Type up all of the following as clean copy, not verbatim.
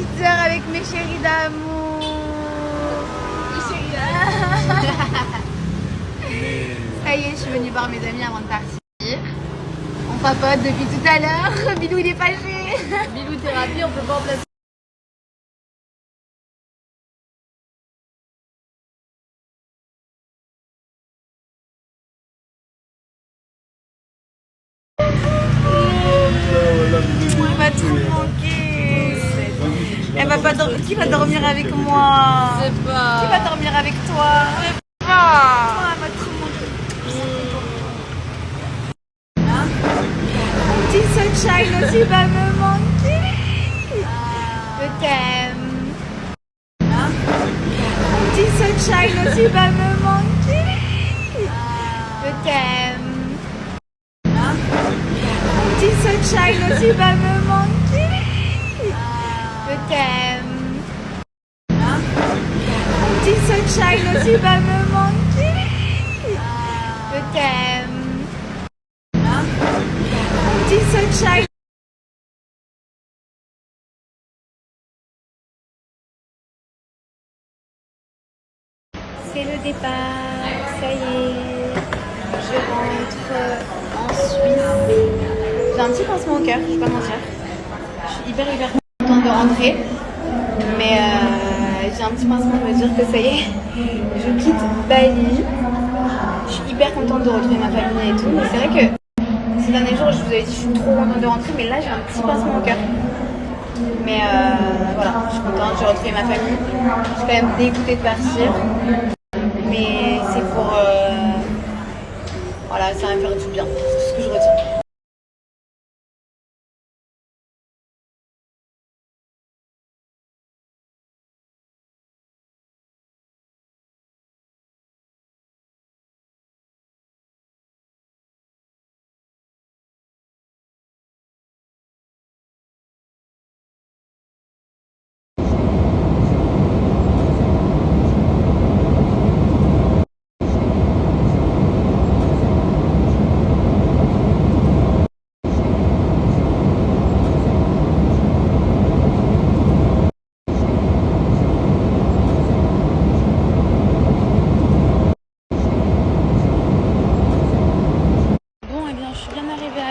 petites heures avec mes chéris d'amour. Mes chéris d'amour. Ça y est, je suis venue voir mes amis avant de partir. On papote depuis tout à l'heure. Bilou il est fâché. Bilou thérapie, on peut pas en placer. Elle va trop me manquer. Elle va pas Qui va dormir avec moi? Je sais pas. Qui va dormir avec toi? Je sais pas. Oh, elle va trop manquer. Mon petit sunshine aussi va me manquer. Je t'aime. Mon petit sunshine aussi va me manquer. Je t'aime. Mon petit sunshine aussi va me manquer. Je t'aime. Mon petit sunshine aussi va me manquer. Je t'aime. Mon petit sunshine. C'est le départ, ça y est. Je rentre en Suisse. J'ai un petit pincement au cœur, je vais pas mentir. Je suis hyper contente de rentrer. Mais j'ai un petit pincement de me dire que ça y est, je quitte Bali. Je suis hyper contente de retrouver ma famille et tout. Mais c'est vrai que ces derniers jours, je vous avais dit que je suis trop contente de rentrer. Mais là, j'ai un petit pincement au cœur. Mais voilà, je suis contente, j'ai retrouvé ma famille. Je suis quand même dégoûtée de partir. Mais c'est pour... voilà, ça va me faire du bien. C'est tout ce que je retiens.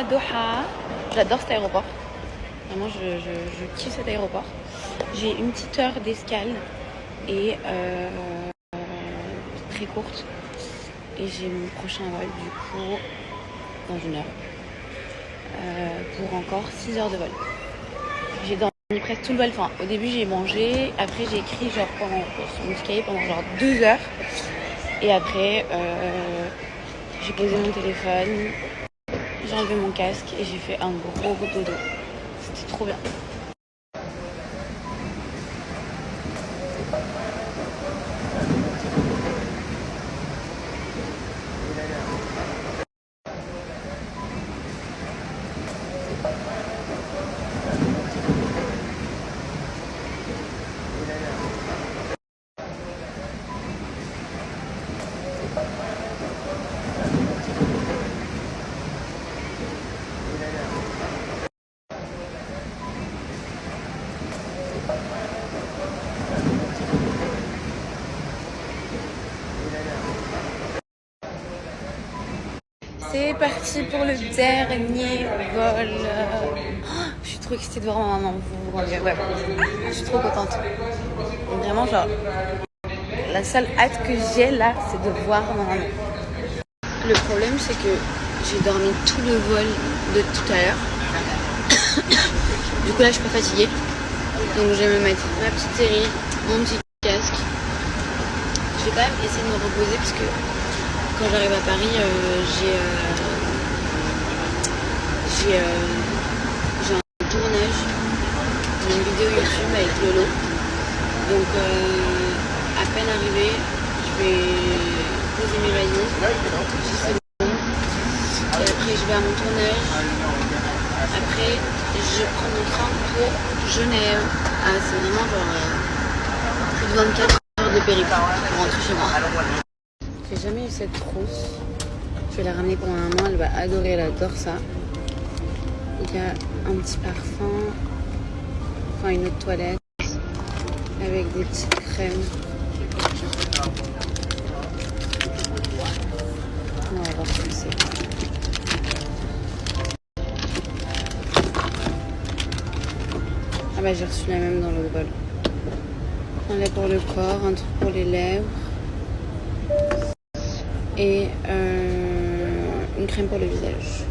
Doha. J'adore cet aéroport. Vraiment, je kiffe cet aéroport. J'ai une petite heure d'escale et très courte. Et j'ai mon prochain vol du coup dans une heure pour encore 6 heures de vol. J'ai dormi presque tout le vol. Enfin, au début j'ai mangé, après j'ai écrit genre sur mon petit cahier pendant genre 2 heures. Et après j'ai posé mon téléphone. J'ai enlevé mon casque et j'ai fait un gros dodo. C'était trop bien. C'est parti pour le dernier vol. Je suis trop excitée de voir ma maman. Ouais. Je suis trop contente. Et vraiment, genre, la seule hâte que j'ai là, c'est de voir ma maman. Le problème, c'est que j'ai dormi tout le vol de tout à l'heure. Du coup, là, je suis pas fatiguée. Donc, je vais me mettre ma petite série, mon petit casque. Je vais quand même essayer de me reposer parce que quand j'arrive à Paris, j'ai un tournage d'une vidéo YouTube avec Lolo. Donc à peine arrivée, je vais poser mes valises, c'est bon. Et après je vais à mon tournage. Après je prends mon train pour Genève. Ah, c'est vraiment genre plus de 24 heures de périple pour rentrer chez moi. J'ai jamais eu cette trousse. Je vais la ramener pour ma maman, elle va adorer, elle adore ça. Il y a un petit parfum, enfin une autre toilette. avec des petites crèmes. On va voir ce que c'est. Ah bah j'ai reçu la même dans l'autre bol. Un lait pour le corps, un truc pour les lèvres et une crème pour le visage.